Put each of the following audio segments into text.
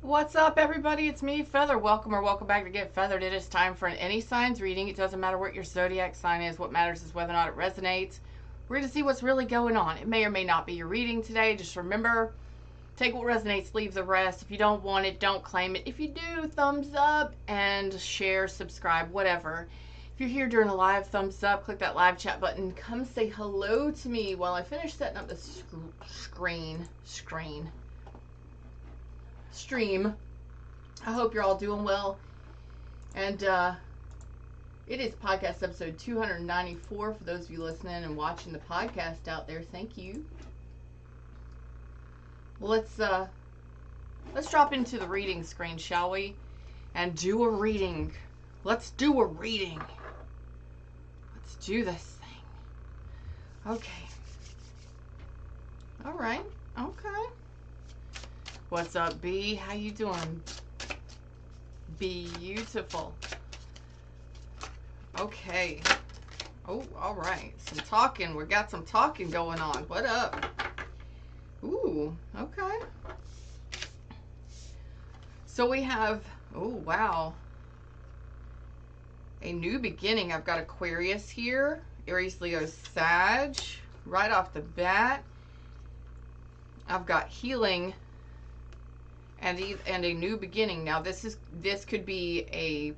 What's up, everybody? It's me, Feather. Welcome or welcome back to Get Feathered. It is time for an any signs reading. It doesn't matter what your zodiac sign is. What matters is whether or not it resonates. We're going to see what's really going on. It may or may not be your reading today. Just remember, take what resonates, leave the rest. If you don't want it, don't claim it. If you do, thumbs up and share, subscribe, whatever. If you're here during the live, thumbs up, click that live chat button. Come say hello to me while I finish setting up the stream. I hope you're all doing well. And it is podcast episode 294 for those of you listening and watching the podcast out there. Thank you. Well, let's drop into the reading screen, shall we? And do a reading. Let's do a reading. Let's do this thing. Okay. All right. Okay. What's up, B? How you doing? Beautiful. Okay. Oh, all right. Some talking. We got some talking going on. What up? Ooh, okay. So we have, oh, wow. A new beginning. I've got Aquarius here. Aries, Leo, Sag. Right off the bat. I've got healing and a new beginning. Now this could be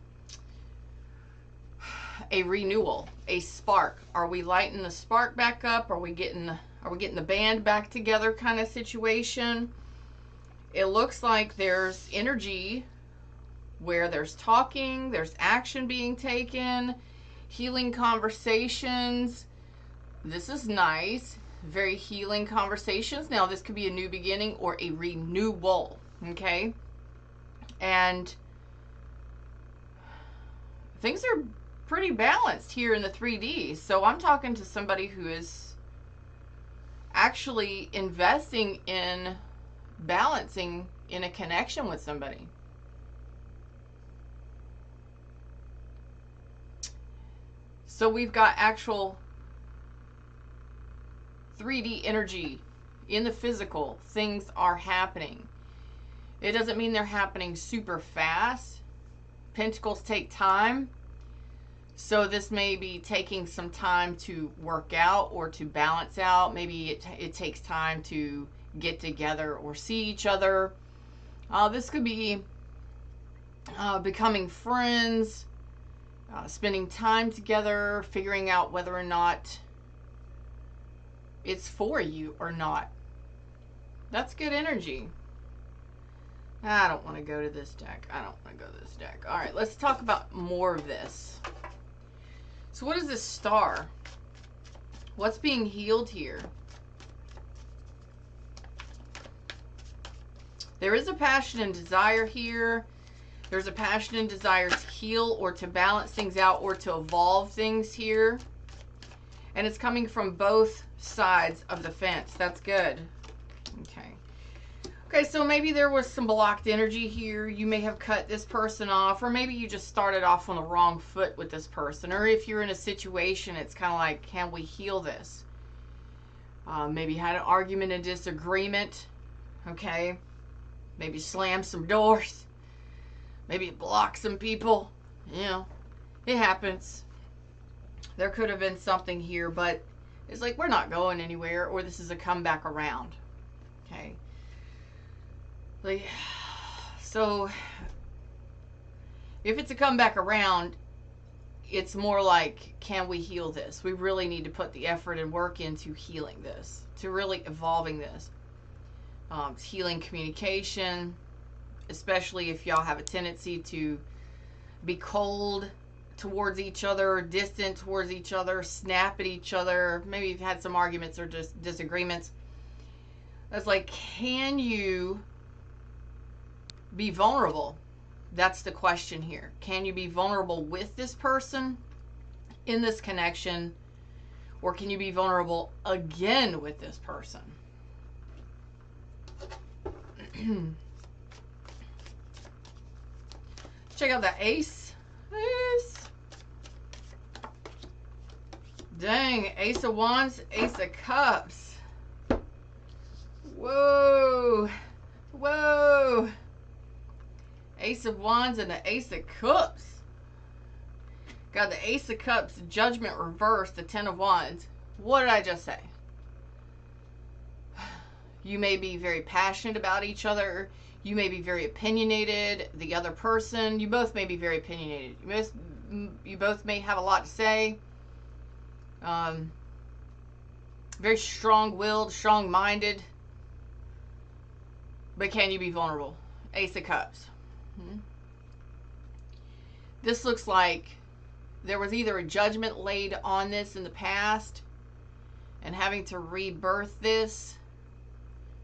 a renewal, a spark. Are we lighting the spark back up? Are we getting the band back together kind of situation? It looks like there's energy where there's talking, there's action being taken, healing conversations. This is nice. Very healing conversations. Now this could be a new beginning or a renewal. Okay, and things are pretty balanced here in the 3D. So I'm talking to somebody who is actually investing in balancing in a connection with somebody. So we've got actual 3D energy in the physical. Things are happening. It doesn't mean they're happening super fast. Pentacles take time. So this may be taking some time to work out or to balance out. Maybe it takes time to get together or see each other. This could be becoming friends, spending time together, figuring out whether or not it's for you or not. That's good energy. I don't want to go to this deck. All right, let's talk about more of this. So what is this star? What's being healed here? There is a passion and desire here. There's a passion and desire to heal or to balance things out or to evolve things here. And it's coming from both sides of the fence. That's good. Okay. Okay, so maybe there was some blocked energy here. You may have cut this person off, or maybe you just started off on the wrong foot with this person. Or if you're in a situation, it's kind of like, can we heal this? Maybe had an argument and disagreement. Okay. Maybe slam some doors. Maybe block some people. You know, it happens. There could have been something here, but it's like we're not going anywhere, or this is a comeback around. Okay. So if it's a comeback around, it's more like, can we heal this? We really need to put the effort and work into healing this, to really evolving this. Healing communication, especially if y'all have a tendency to be cold towards each other, distant towards each other, snap at each other. Maybe you've had some arguments or just disagreements. That's like, can you be vulnerable? That's the question here. Can you be vulnerable with this person in this connection, or can you be vulnerable again with this person? Check out the ace. Dang, Ace of Wands, Ace of Cups. Whoa. Whoa. Ace of Wands and the Ace of Cups. Got the Ace of Cups, Judgment reversed, the Ten of Wands. What did I just say? You may be very passionate about each other. You may be very opinionated. The other person, you both may be very opinionated. You both may have a lot to say. Very strong-willed, strong-minded. But can you be vulnerable? Ace of Cups. This looks like there was either a judgment laid on this in the past, and having to rebirth this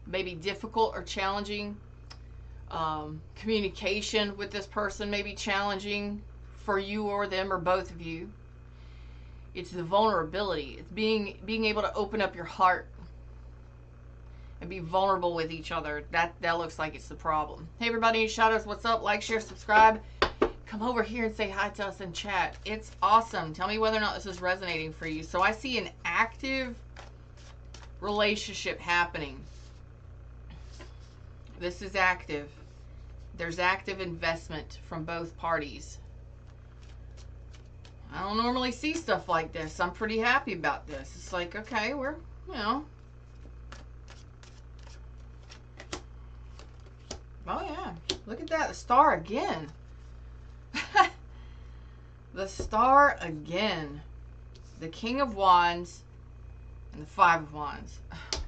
may be difficult or challenging. Communication with this person may be challenging for you or them or both of you. It's the vulnerability. It's being able to open up your heart and be vulnerable with each other. That looks like it's the problem. Hey everybody in shadows, what's up? Like, share, subscribe. Come over here and say hi to us in chat. It's awesome. Tell me whether or not this is resonating for you. So I see an active relationship happening. This is active. There's active investment from both parties. I don't normally see stuff like this. I'm pretty happy about this. It's like, okay, we're, you know. Oh yeah, look at that, the star again. The star again. The King of Wands and the Five of Wands. Oh my God.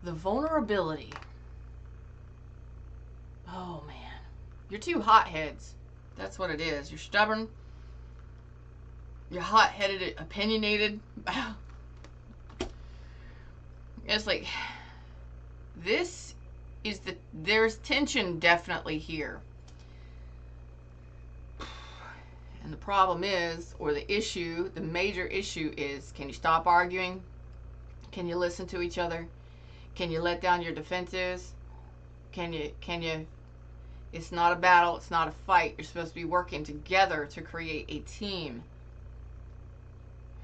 The vulnerability. Oh man, you're two hotheads. That's what it is. You're stubborn. You're hot-headed, opinionated. It's like, this is there's tension definitely here. And the problem is, or the issue, the major issue is, can you stop arguing? Can you listen to each other? Can you let down your defenses? Can you, it's not a battle, it's not a fight. You're supposed to be working together to create a team.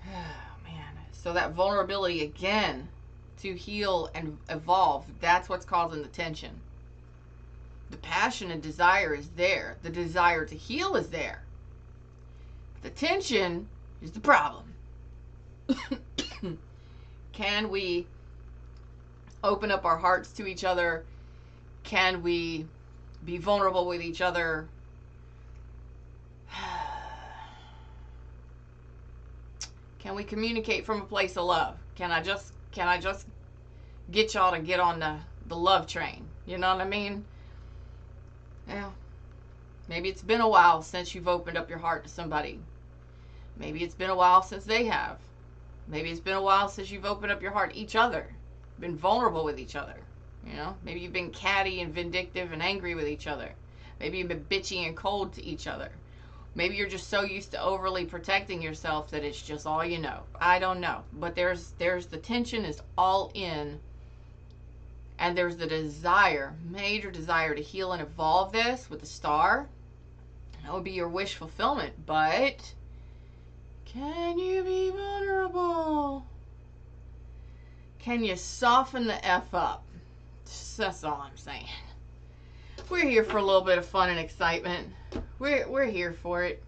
Oh man. So that vulnerability again, to heal and evolve, that's what's causing the tension. The passion and desire is there. The desire to heal is there. The tension is the problem. Can we open up our hearts to each other? Can we be vulnerable with each other? Can we communicate from a place of love? Can I just get y'all to get on the love train? You know what I mean? Yeah. Maybe it's been a while since you've opened up your heart to somebody. Maybe it's been a while since they have. Maybe it's been a while since you've opened up your heart to each other. Been vulnerable with each other. You know? Maybe you've been catty and vindictive and angry with each other. Maybe you've been bitchy and cold to each other. Maybe you're just so used to overly protecting yourself that it's just all you know. I don't know. But there's the tension is all in. And there's the desire, major desire to heal and evolve this with the star. That would be your wish fulfillment. But can you be vulnerable? Can you soften the F up? That's all I'm saying. We're here for a little bit of fun and excitement. We're here for it.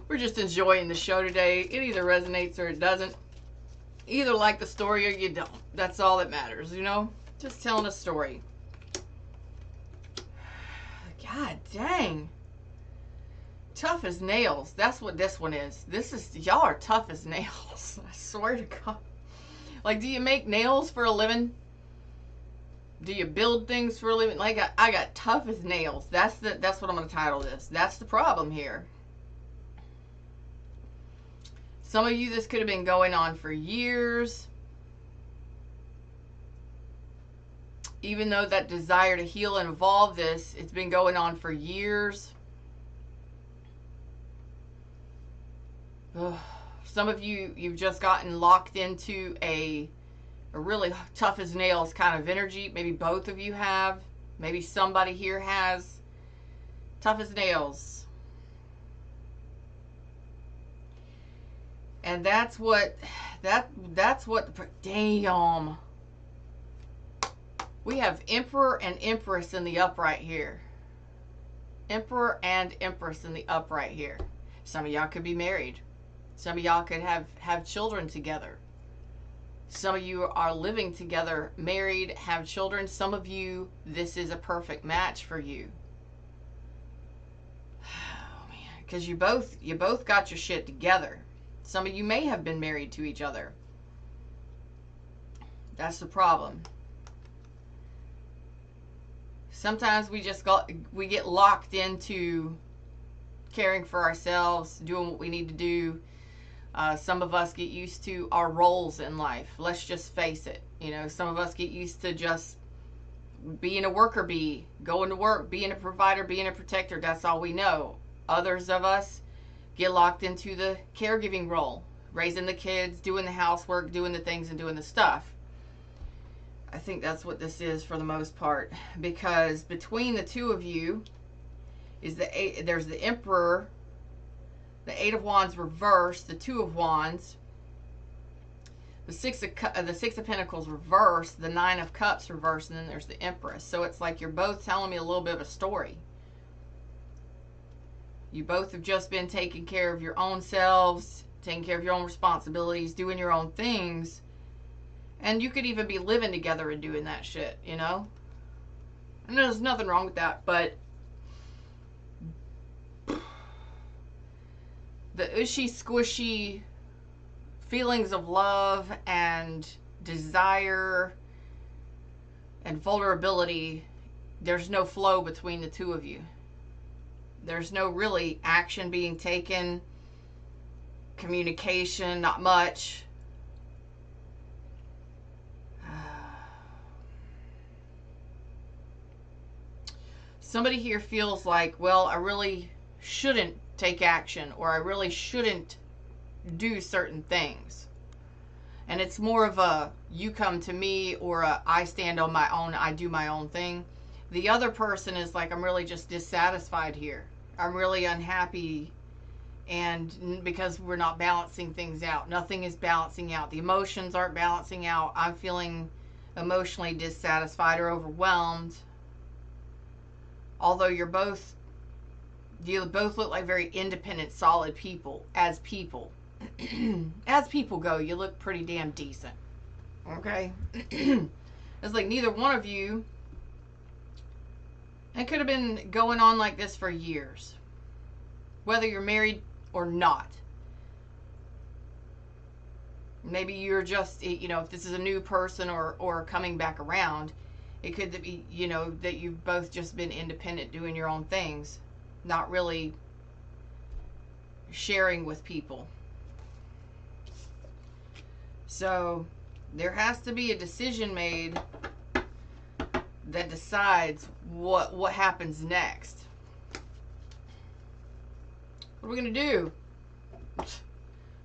We're just enjoying the show today. It either resonates or it doesn't. Either like the story or you don't. That's all that matters, you know? Just telling a story. God dang. Tough as nails. That's what this one is. This is, y'all are tough as nails. I swear to God. Like, do you make nails for a living? Do you build things for a living? Like, I got tough as nails. That's what I'm going to title this. That's the problem here. Some of you, this could have been going on for years. Even though that desire to heal and evolve this, it's been going on for years. Ugh. Some of you, you've just gotten locked into a really tough as nails kind of energy. Maybe both of you have. Maybe somebody here has. Tough as nails. And that's what, damn. We have Emperor and Empress in the upright here. Emperor and Empress in the upright here. Some of y'all could be married. Some of y'all could have children together. Some of you are living together, married, have children. Some of you, this is a perfect match for you. Oh man, because you both got your shit together. Some of you may have been married to each other. That's the problem. Sometimes we get locked into caring for ourselves, doing what we need to do. Some of us get used to our roles in life. Let's just face it. You know, some of us get used to just being a worker bee, going to work, being a provider, being a protector. That's all we know. Others of us get locked into the caregiving role, raising the kids, doing the housework, doing the things and doing the stuff. I think that's what this is for the most part, because between the two of you is there's the Emperor, the Eight of Wands reversed, the Two of Wands, the Six of Pentacles reversed, the Nine of Cups reversed, and then there's the Empress. So it's like you're both telling me a little bit of a story. You both have just been taking care of your own selves, taking care of your own responsibilities, doing your own things. And you could even be living together and doing that shit, you know? And there's nothing wrong with that, but the ushy, squishy feelings of love and desire and vulnerability, there's no flow between the two of you. There's no really action being taken, communication, not much. Somebody here feels like, well, I really shouldn't take action, or I really shouldn't do certain things. And it's more of a you come to me, or a I stand on my own, I do my own thing. The other person is like, I'm really just dissatisfied here. I'm really unhappy, and because we're not balancing things out. Nothing is balancing out. The emotions aren't balancing out. I'm feeling emotionally dissatisfied or overwhelmed. Although you both look like very independent, solid people. As people. As people go, you look pretty damn decent. Okay? It's like neither one of you, it could have been going on like this for years. Whether you're married or not. Maybe you're just, you know, if this is a new person or coming back around, it could be, you know, that you've both just been independent, doing your own things, not really sharing with people. So there has to be a decision made that decides what happens next. What are we gonna do?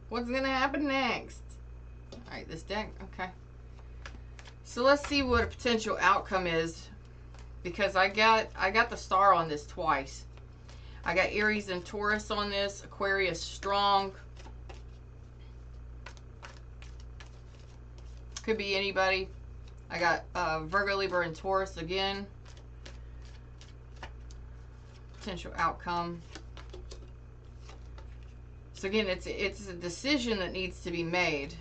What's gonna happen next? All right, this deck, okay. So let's see what a potential outcome is, because I got the Star on this twice. I got Aries and Taurus on this, Aquarius strong. Could be anybody. I got Virgo, Libra, and Taurus again. Potential outcome. So again, it's a decision that needs to be made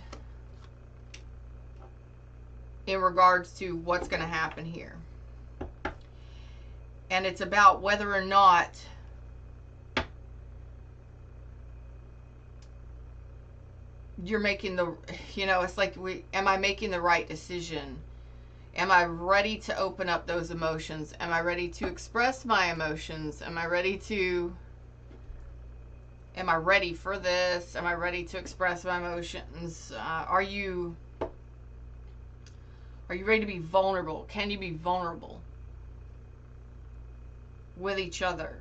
in regards to what's going to happen here. And it's about whether or not you're making the, you know, it's like, am I making the right decision? Am I ready to open up those emotions? Am I ready to express my emotions? Am I ready for this? Am I ready to express my emotions? Are you ready to be vulnerable? Can you be vulnerable with each other?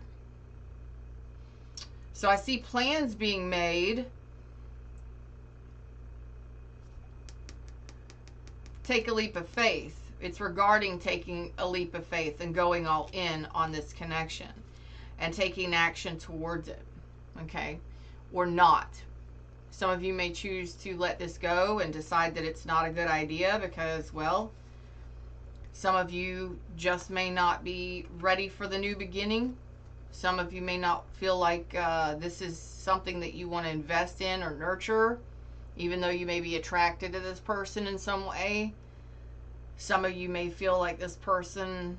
So I see plans being made. Take a leap of faith. It's regarding taking a leap of faith and going all in on this connection and taking action towards it. Okay? Or not. Some of you may choose to let this go and decide that it's not a good idea because, well, some of you just may not be ready for the new beginning. Some of you may not feel like this is something that you want to invest in or nurture, even though you may be attracted to this person in some way. Some of you may feel like this person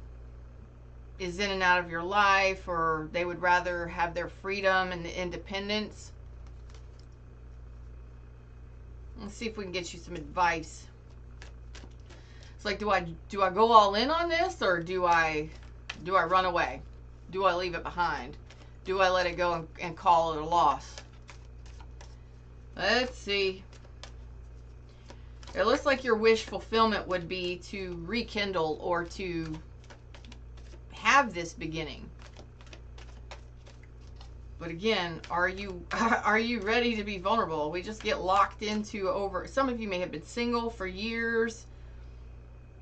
is in and out of your life, or they would rather have their freedom and independence. Let's see if we can get you some advice. It's like, do I go all in on this, or do I run away? Do I leave it behind? Do I let it go and call it a loss? Let's see. It looks like your wish fulfillment would be to rekindle or to have this beginning. But again, are you ready to be vulnerable? We just get locked into over. Some of you may have been single for years,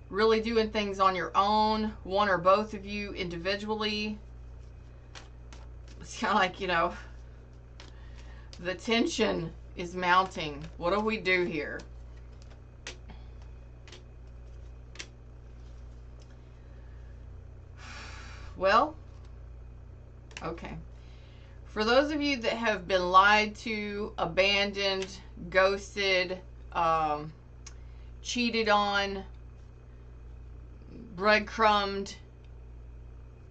really doing things on your own, one or both of you individually. It's kind of like, you know, the tension is mounting. What do we do here? Well, okay. For those of you that have been lied to, abandoned, ghosted, cheated on, breadcrumbed,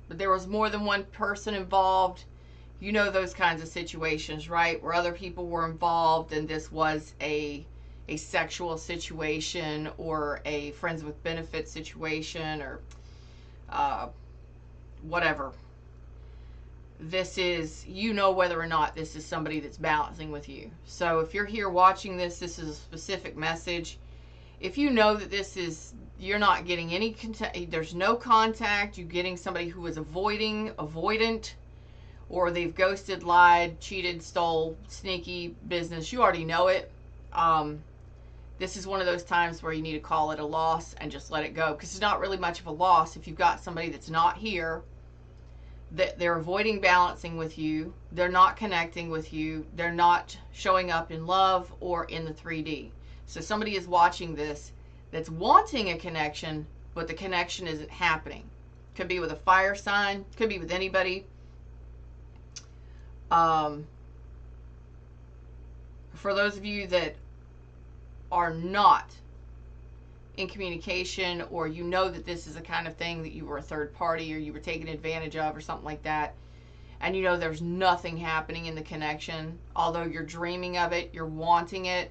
but there was more than one person involved, you know those kinds of situations, right? Where other people were involved and this was a sexual situation or a friends with benefits situation or whatever. This is, you know whether or not this is somebody that's balancing with you. So if you're here watching this, this is a specific message. If you know that this is, you're not getting any contact, there's no contact, you're getting somebody who is avoidant, or they've ghosted, lied, cheated, stole, sneaky business, you already know it. This is one of those times where you need to call it a loss and just let it go, because it's not really much of a loss if you've got somebody that's not here, that they're avoiding balancing with you, they're not connecting with you, they're not showing up in love or in the 3D. So somebody is watching this that's wanting a connection, but the connection isn't happening. Could be with a fire sign, could be with anybody. For those of you that are not in communication, or you know that this is the kind of thing that you were a third party or you were taken advantage of or something like that, and you know there's nothing happening in the connection, although you're dreaming of it, you're wanting it,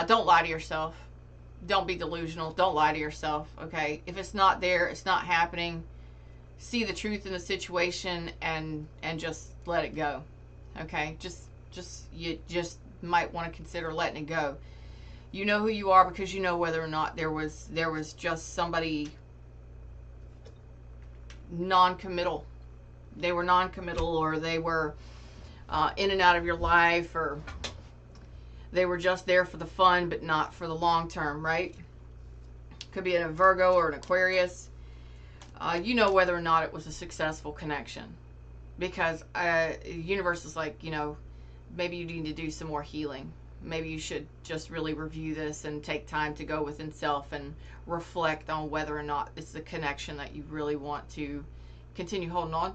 don't lie to yourself. Don't be delusional. Don't lie to yourself, okay? If it's not there, it's not happening, see the truth in the situation and just let it go, okay? You just might want to consider letting it go. You know who you are because you know whether or not there was just somebody non-committal. They were non-committal, or they were in and out of your life, or they were just there for the fun but not for the long term, right? Could be a Virgo or an Aquarius. You know whether or not it was a successful connection, because the universe is like, you know, maybe you need to do some more healing. Maybe you should just really review this and take time to go within self and reflect on whether or not it's the connection that you really want to continue holding on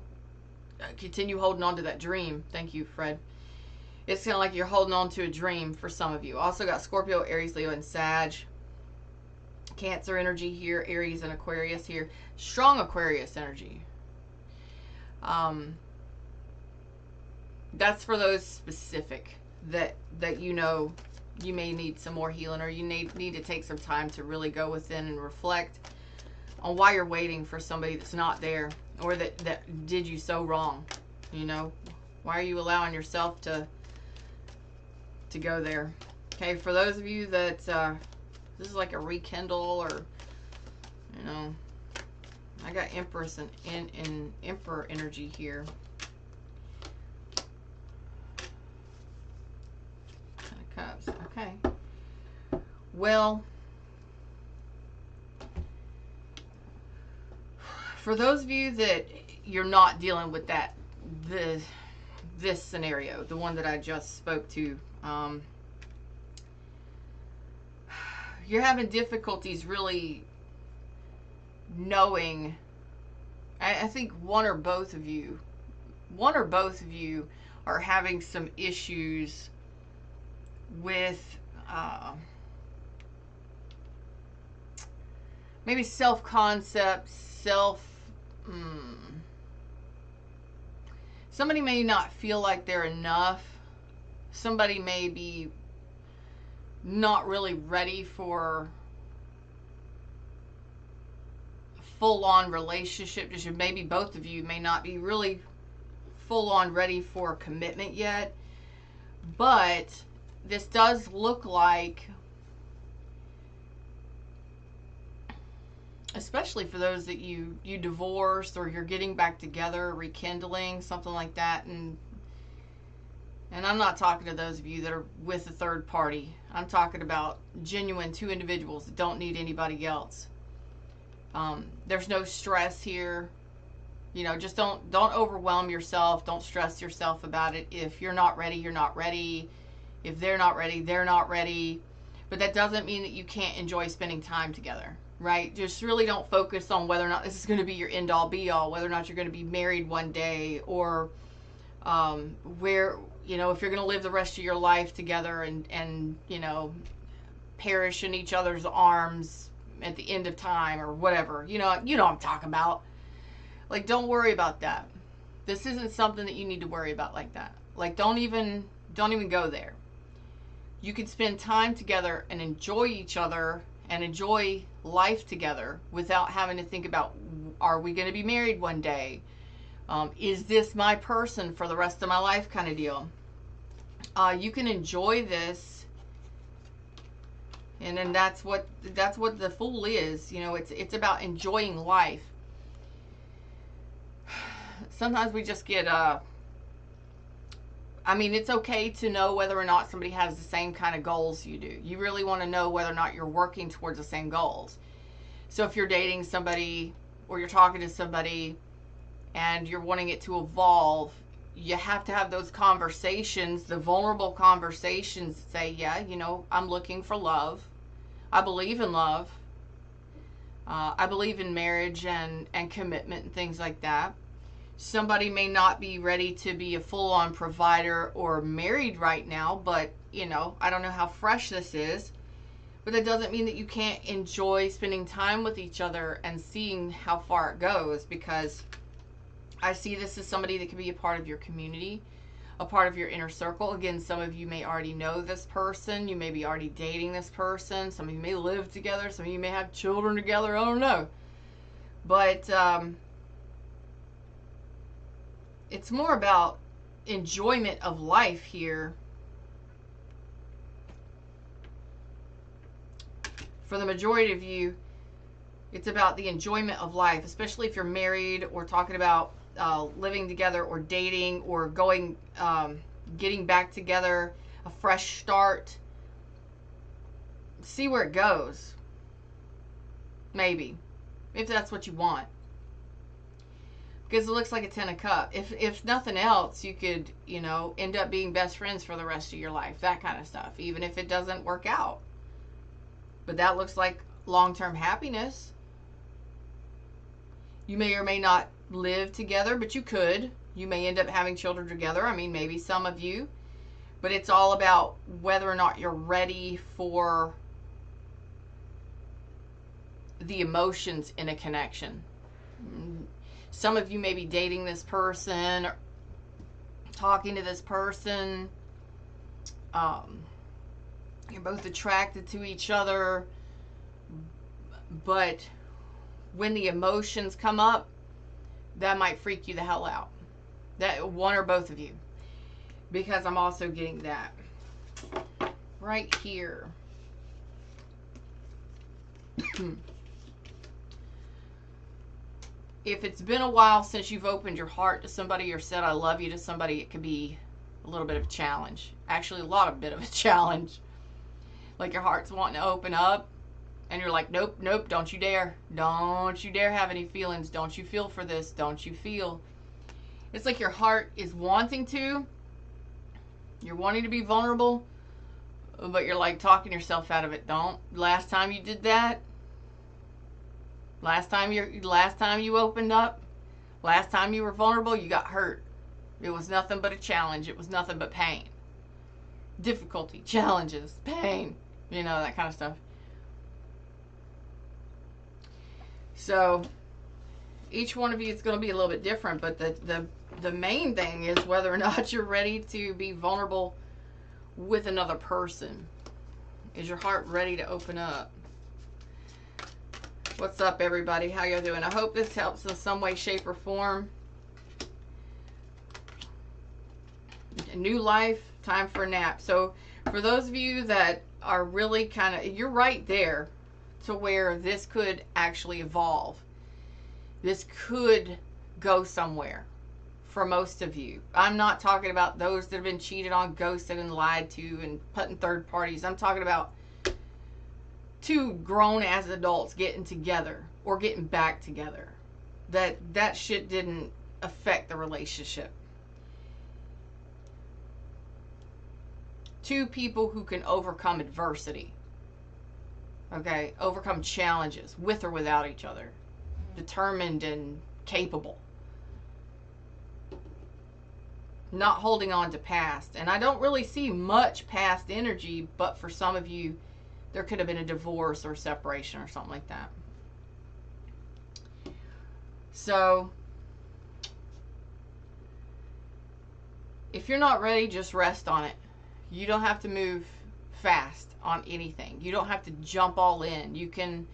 to that dream. Thank you, Fred. It's kind of like you're holding on to a dream for some of you. Also got Scorpio, Aries, Leo, and Sag. Cancer energy here, Aries and Aquarius here. Strong Aquarius energy. That's for those specific that you know you may need some more healing, or you need to take some time to really go within and reflect on why you're waiting for somebody that's not there, or that did you so wrong. You know, why are you allowing yourself to go there? Okay, for those of you that this is like a rekindle, or you know, I got Empress and Emperor energy here. Cups. Okay. Well, for those of you that you're not dealing with this scenario, the one that I just spoke to, you're having difficulties really knowing. I think one or both of you are having some issues with maybe self-concept, somebody may not feel like they're enough. Somebody may be not really ready for a full-on relationship. Just maybe both of you may not be really full-on ready for a commitment yet. But this does look like, especially for those that you divorced or you're getting back together, rekindling, something like that. And I'm not talking to those of you that are with a third party. I'm talking about genuine two individuals that don't need anybody else. There's no stress here. You know, just don't overwhelm yourself. Don't stress yourself about it. If you're not ready, you're not ready. If they're not ready, they're not ready. But that doesn't mean that you can't enjoy spending time together, right? Just really don't focus on whether or not this is going to be your end-all be-all, whether or not you're going to be married one day, or where, you know, if you're going to live the rest of your life together and you know, perish in each other's arms at the end of time or whatever. You know what I'm talking about. Like, don't worry about that. This isn't something that you need to worry about like that. Like, don't even go there. You can spend time together and enjoy each other and enjoy life together without having to think about, are we going to be married one day? Is this my person for the rest of my life, kind of deal. You can enjoy this, and then that's what the Fool is. You know, it's about enjoying life. Sometimes we just get I mean, it's okay to know whether or not somebody has the same kind of goals you do. You really want to know whether or not you're working towards the same goals. So if you're dating somebody or you're talking to somebody and you're wanting it to evolve, you have to have those conversations, the vulnerable conversations, say, yeah, you know, I'm looking for love. I believe in love. I believe in marriage and commitment and things like that. Somebody may not be ready to be a full-on provider or married right now, but, you know, I don't know how fresh this is. But that doesn't mean that you can't enjoy spending time with each other and seeing how far it goes, because I see this as somebody that can be a part of your community, a part of your inner circle. Again, some of you may already know this person. You may be already dating this person. Some of you may live together. Some of you may have children together. I don't know. But it's more about enjoyment of life here. For the majority of you, it's about the enjoyment of life, especially if you're married or talking about living together or dating or going, getting back together, a fresh start. See where it goes. Maybe. If that's what you want. Because it looks like a 10 of Cups. If nothing else, you could, you know, end up being best friends for the rest of your life. That kind of stuff. Even if it doesn't work out. But that looks like long-term happiness. You may or may not live together, but you could. You may end up having children together. I mean, maybe some of you. But it's all about whether or not you're ready for the emotions in a connection. Some of you may be dating this person or talking to this person. You're both attracted to each other. But when the emotions come up, that might freak you the hell out. That one or both of you. Because I'm also getting that right here. If it's been a while since you've opened your heart to somebody or said I love you to somebody, it could be a little bit of a challenge. Actually, a bit of a challenge. Like your heart's wanting to open up and you're like, nope, nope, don't you dare. Don't you dare have any feelings. Don't you feel for this. Don't you feel. It's like your heart is wanting to. You're wanting to be vulnerable, but you're like talking yourself out of it. Don't. Last time you did that, last time you opened up, last time you were vulnerable, you got hurt. It was nothing but a challenge. It was nothing but pain, difficulty, challenges, pain, you know, that kind of stuff. So each one of you is going to be a little bit different, but the main thing is whether or not you're ready to be vulnerable with another person. Is your heart ready to open up? What's up, everybody? How y'all doing? I hope this helps in some way, shape, or form. A new life, time for a nap. So for those of you that are really kind of, you're right there to where this could actually evolve. This could go somewhere for most of you. I'm not talking about those that have been cheated on, ghosted, and lied to, and put in third parties. I'm talking about two grown-ass adults getting together or getting back together. That shit didn't affect the relationship. Two people who can overcome adversity. Okay? Overcome challenges with or without each other. Determined and capable. Not holding on to past. And I don't really see much past energy, but for some of you, there could have been a divorce or separation or something like that. So, if you're not ready, just rest on it. You don't have to move fast on anything. You don't have to jump all in. You can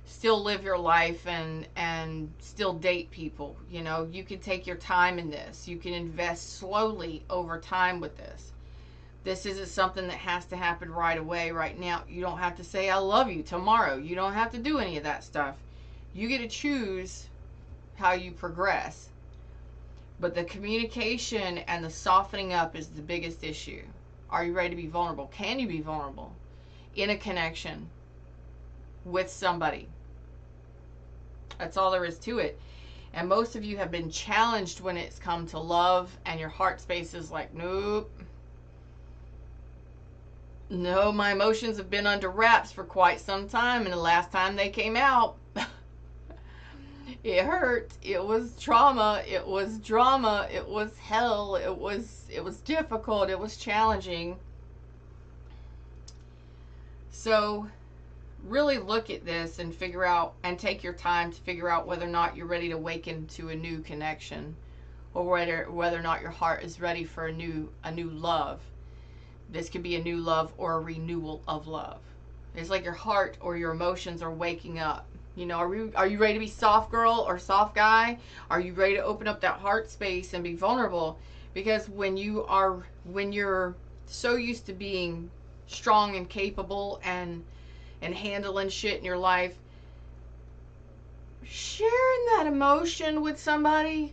still live your life and still date people. You know, you can take your time in this. You can invest slowly over time with this. This isn't something that has to happen right away, right now. You don't have to say, I love you tomorrow. You don't have to do any of that stuff. You get to choose how you progress. But the communication and the softening up is the biggest issue. Are you ready to be vulnerable? Can you be vulnerable in a connection with somebody? That's all there is to it. And most of you have been challenged when it's come to love, and your heart space is like, nope. No, my emotions have been under wraps for quite some time, and the last time they came out, it hurt. It was trauma. It was drama. It was hell. It was difficult. It was challenging. So really look at this and figure out, and take your time to figure out whether or not you're ready to awaken to a new connection, or whether or not your heart is ready for a new love. This could be a new love or a renewal of love. It's like your heart or your emotions are waking up. You know, are you ready to be soft girl or soft guy? Are you ready to open up that heart space and be vulnerable? Because when you're so used to being strong and capable and handling shit in your life, sharing that emotion with somebody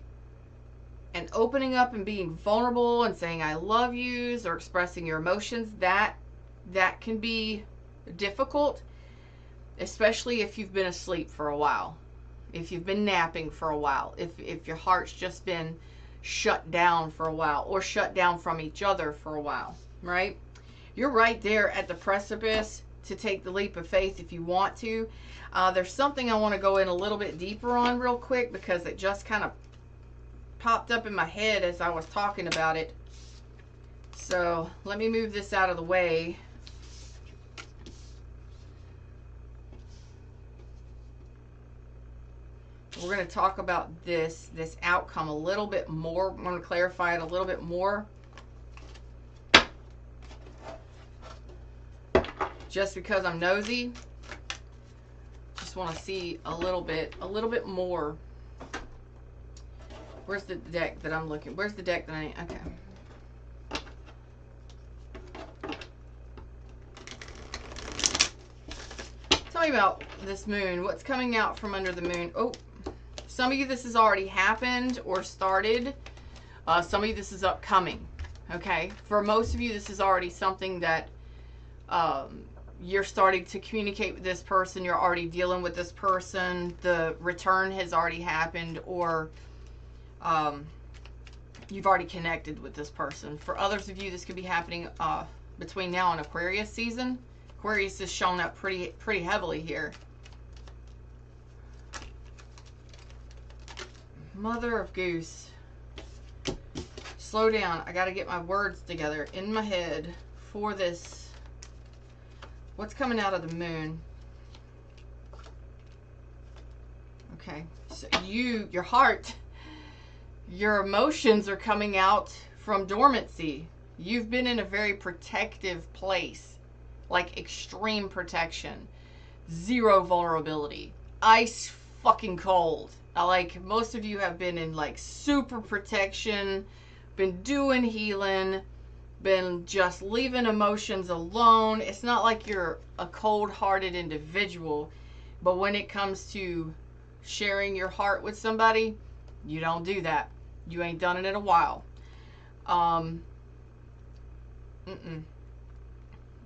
and opening up and being vulnerable and saying I love yous or expressing your emotions, that can be difficult, especially if you've been asleep for a while, if you've been napping for a while, if your heart's just been shut down for a while, or shut down from each other for a while, right? You're right there at the precipice to take the leap of faith if you want to. There's something I want to go in a little bit deeper on real quick, because it just kind of popped up in my head as I was talking about it. So let me move this out of the way. We're going to talk about this outcome a little bit more. I'm going to clarify it a little bit more. Just because I'm nosy. Just want to see a little bit more. Where's the deck that I'm looking? Where's the deck that I need? Okay. Tell me about this moon. What's coming out from under the moon? Oh, some of you this has already happened or started. Some of you this is upcoming. Okay. For most of you this is already something that you're starting to communicate with this person. You're already dealing with this person. The return has already happened, or you've already connected with this person. For others of you, this could be happening between now and Aquarius season. Aquarius is showing up pretty heavily here. Mother of Goose. Slow down. I got to get my words together in my head for this. What's coming out of the moon? Okay. So your heart, your emotions are coming out from dormancy. You've been in a very protective place, like extreme protection, zero vulnerability, ice fucking cold. Like most of you have been in like super protection, been doing healing, been just leaving emotions alone. It's not like you're a cold-hearted individual, but when it comes to sharing your heart with somebody, you don't do that. You ain't done it in a while.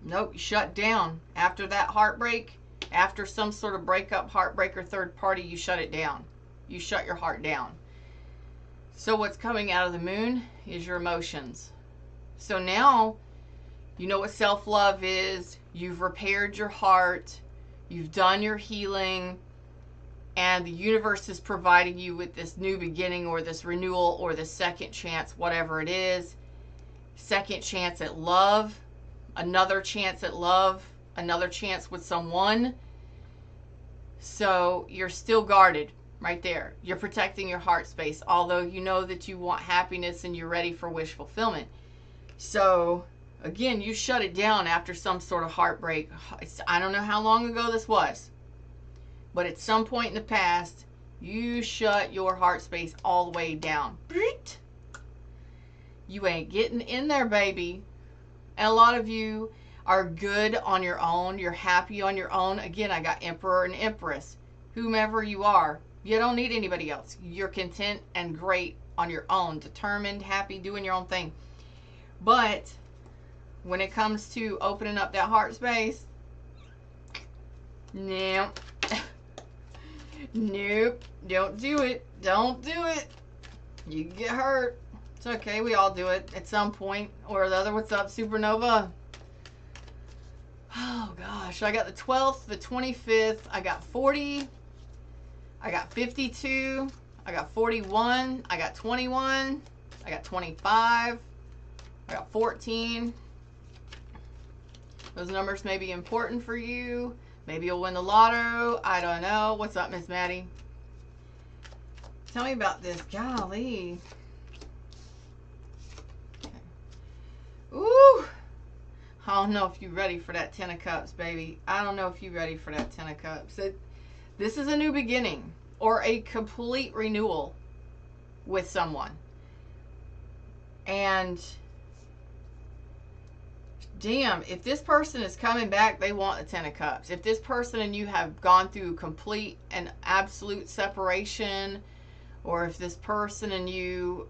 Nope, you shut down. After that heartbreak, after some sort of breakup, heartbreak, or third party, you shut it down. You shut your heart down. So what's coming out of the moon is your emotions. So now you know what self-love is. You've repaired your heart. You've done your healing. And the universe is providing you with this new beginning or this renewal or this second chance, whatever it is. Second chance at love. Another chance at love. Another chance with someone. So you're still guarded right there. You're protecting your heart space, although you know that you want happiness and you're ready for wish fulfillment. So again, you shut it down after some sort of heartbreak. I don't know how long ago this was, but at some point in the past, you shut your heart space all the way down. You ain't getting in there, baby. And a lot of you are good on your own. You're happy on your own. Again, I got Emperor and Empress. Whomever you are, you don't need anybody else. You're content and great on your own. Determined, happy, doing your own thing. But when it comes to opening up that heart space, no. Nope. Don't do it. Don't do it. You can get hurt. It's okay. We all do it at some point or the other. What's up, Supernova? Oh, gosh. I got the 12th, the 25th. I got 40. I got 52. I got 41. I got 21. I got 25. I got 14. Those numbers may be important for you. Maybe you'll win the lotto. I don't know. What's up, Miss Maddie? Tell me about this. Golly. Okay. Ooh. I don't know if you're ready for that 10 of Cups, baby. I don't know if you're ready for that 10 of Cups. This is a new beginning or a complete renewal with someone. And damn, if this person is coming back, they want the 10 of Cups. If this person and you have gone through complete and absolute separation, or if this person and you,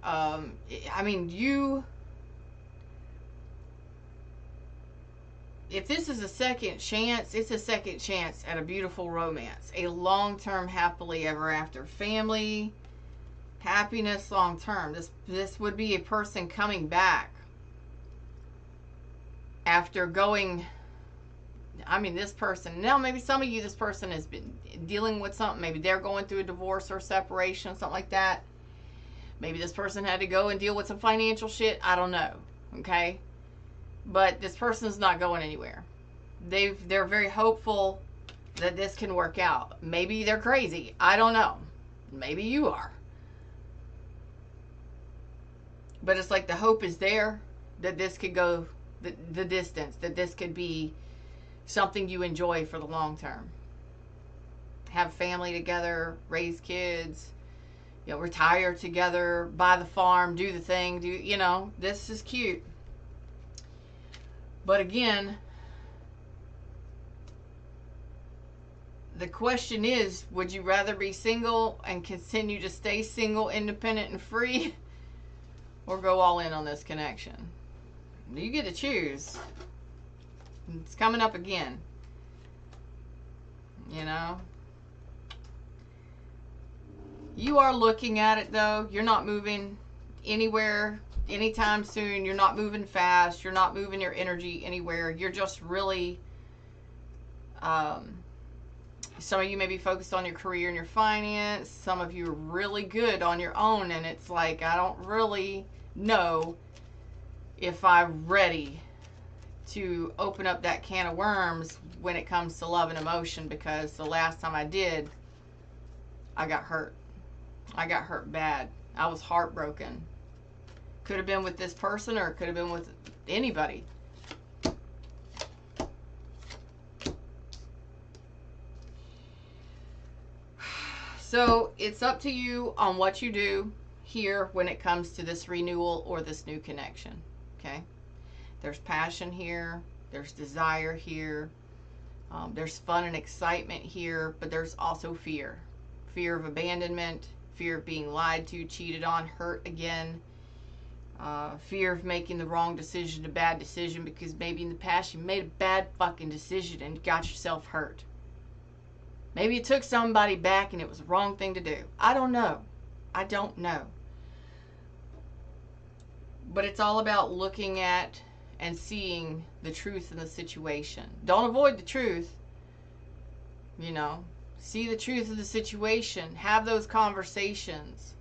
if this is a second chance, it's a second chance at a beautiful romance. A long-term, happily ever after. Family, happiness long-term. This would be a person coming back after going, this person, now maybe some of you, this person has been dealing with something. Maybe they're going through a divorce or separation, something like that. Maybe this person had to go and deal with some financial shit. I don't know. Okay? But this person's not going anywhere. They're very hopeful that this can work out. Maybe they're crazy. I don't know. Maybe you are. But it's like the hope is there that this could go the distance, that this could be something you enjoy for the long term. Have family together, raise kids, retire together, buy the farm, do the thing, this is cute. But again, the question is, would you rather be single and continue to stay single, independent, and free, or go all in on this connection? You get to choose. It's coming up again. You are looking at it, though. You're not moving anywhere anytime soon. You're not moving fast. You're not moving your energy anywhere. You're just really, some of you may be focused on your career and your finance. Some of you are really good on your own, and it's like, I don't really know if I'm ready to open up that can of worms when it comes to love and emotion, because the last time I did, I got hurt. I got hurt bad. I was heartbroken. Could have been with this person, or it could have been with anybody. So it's up to you on what you do here when it comes to this renewal or this new connection. Okay? There's passion here. There's desire here. There's fun and excitement here, but there's also fear. Fear of abandonment, fear of being lied to, cheated on, hurt again. Fear of making the wrong decision, a bad decision, because maybe in the past you made a bad fucking decision and got yourself hurt. Maybe you took somebody back and it was the wrong thing to do. I don't know. I don't know. But it's all about looking at and seeing the truth in the situation. Don't avoid the truth. You know, see the truth of the situation. Have those conversations.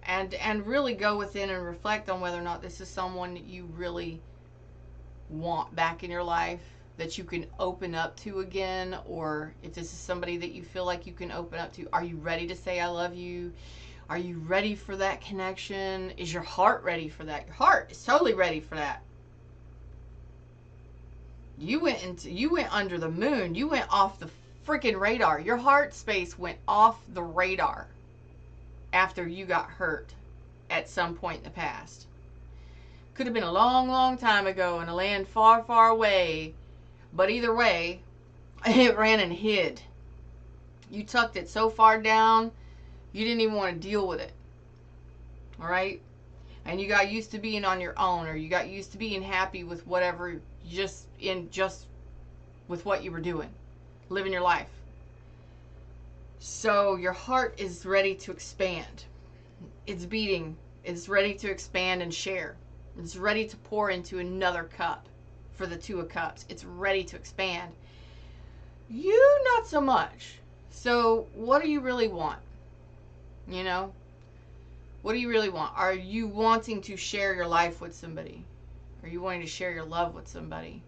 And really go within and reflect on whether or not this is someone that you really want back in your life, that you can open up to again, or if this is somebody that you feel like you can open up to. Are you ready to say I love you? Are you ready for that connection? Is your heart ready for that? Your heart is totally ready for that. You went under the moon. You went off the freaking radar. Your heart space went off the radar after you got hurt at some point in the past. Could have been a long, long time ago in a land far, far away. But either way, it ran and hid. You tucked it so far down, you didn't even want to deal with it. All right? And you got used to being on your own, or you got used to being happy with whatever, just with what you were doing, living your life. So your heart is ready to expand. It's beating. It's ready to expand and share. It's ready to pour into another cup for the Two of Cups. It's ready to expand. You, not so much. So what do you really want? You know? What do you really want? Are you wanting to share your life with somebody? Are you wanting to share your love with somebody?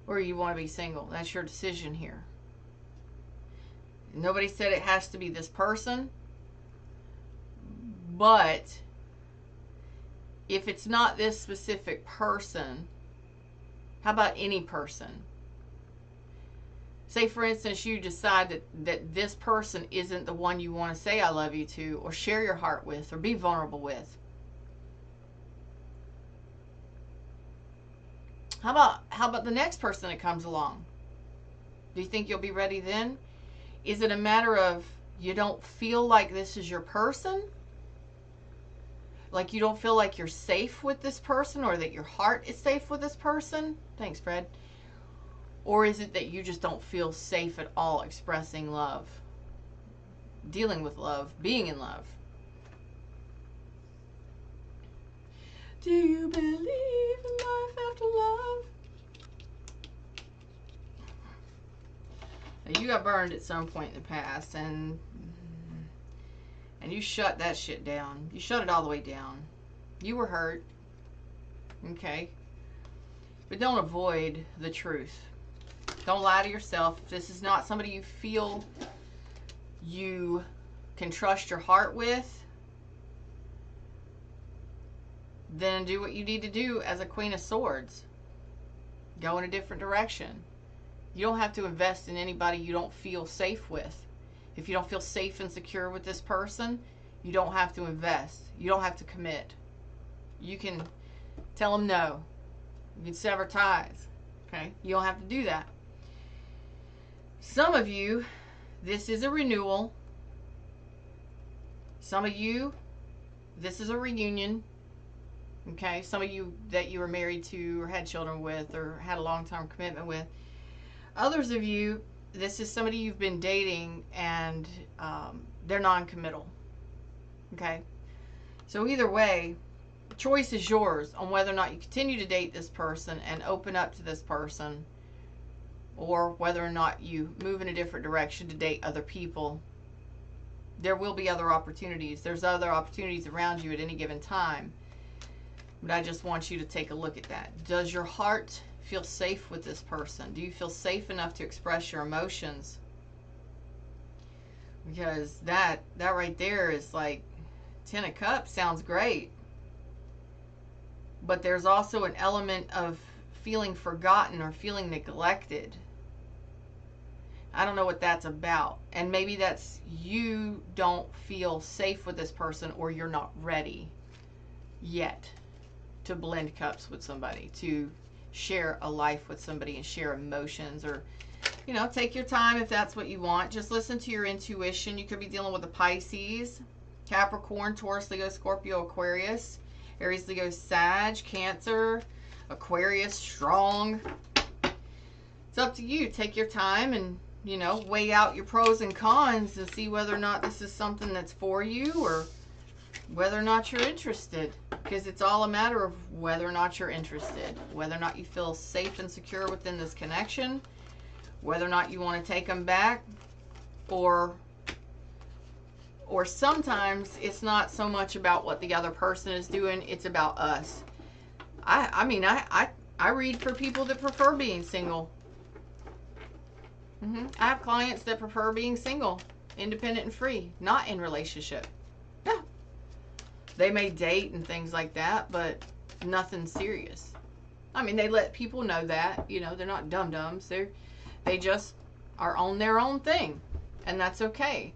Or you want to be single? That's your decision here. Nobody said it has to be this person. But if it's not this specific person, how about any person? Say, for instance, you decide that this person isn't the one you want to say I love you to, or share your heart with, or be vulnerable with. How about the next person that comes along? Do you think you'll be ready then? Is it a matter of you don't feel like this is your person? Like you don't feel like you're safe with this person, or that your heart is safe with this person? Thanks, Fred. Or is it that you just don't feel safe at all expressing love, dealing with love, being in love? Do you believe in life after love? Now, you got burned at some point in the past, and you shut that shit down. You shut it all the way down. You were hurt. Okay? But don't avoid the truth. Don't lie to yourself. If this is not somebody you feel you can trust your heart with, then do what you need to do as a Queen of Swords. Go in a different direction. You don't have to invest in anybody you don't feel safe with. If you don't feel safe and secure with this person, you don't have to invest. You don't have to commit. You can tell them no. You can sever ties. Okay? You don't have to do that. Some of you, this is a renewal. Some of you, this is a reunion. Okay? Some of you that you were married to, or had children with, or had a long-term commitment with. Others of you, this is somebody you've been dating, and they're non-committal. Okay? So either way, choice is yours on whether or not you continue to date this person and open up to this person, or whether or not you move in a different direction to date other people. There will be other opportunities. There's other opportunities around you at any given time. But I just want you to take a look at that. Does your heart feel safe with this person? Do you feel safe enough to express your emotions? Because that right there is like 10 of Cups sounds great. But there's also an element of feeling forgotten or feeling neglected. I don't know what that's about. And maybe that's you don't feel safe with this person, or you're not ready yet to blend cups with somebody, to share a life with somebody and share emotions. Or, you know, take your time if that's what you want. Just listen to your intuition. You could be dealing with a Pisces, Capricorn, Taurus, Leo, Scorpio, Aquarius, Aries, Leo, Sag, Cancer, Aquarius, strong. It's up to you. Take your time and, you know, weigh out your pros and cons and see whether or not this is something that's for you, or whether or not you're interested. Because it's all a matter of whether or not you're interested, whether or not you feel safe and secure within this connection, whether or not you want to take them back, or sometimes it's not so much about what the other person is doing, it's about us. I mean, I read for people that prefer being single. I have clients that prefer being single, independent and free, not in relationship. Yeah. They may date and things like that, but nothing serious. I mean, they let people know that, you know, they're not dum-dums. They just are on their own thing, and that's okay.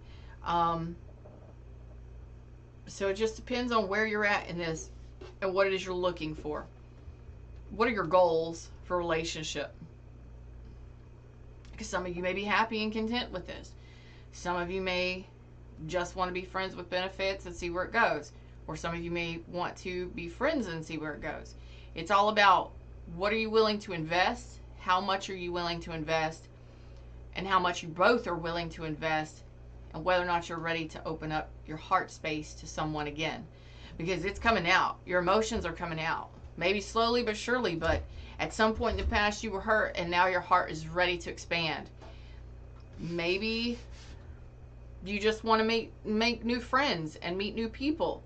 So it just depends on where you're at in this and what it is you're looking for. What are your goals for relationship? Because some of you may be happy and content with this. Some of you may just want to be friends with benefits and see where it goes. Or some of you may want to be friends and see where it goes. It's all about, what are you willing to invest? How much are you willing to invest? And how much you both are willing to invest, and whether or not you're ready to open up your heart space to someone again. Because it's coming out. Your emotions are coming out. Maybe slowly but surely, but at some point in the past you were hurt, and now your heart is ready to expand. Maybe you just want to make new friends and meet new people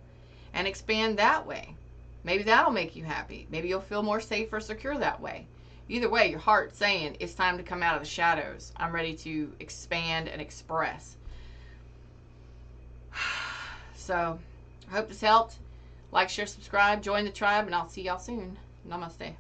and expand that way. Maybe that'll make you happy. Maybe you'll feel more safe or secure that way. Either way, your heart's saying it's time to come out of the shadows. I'm ready to expand and express. So, I hope this helped. Like, share, subscribe, join the tribe, and I'll see y'all soon. Namaste.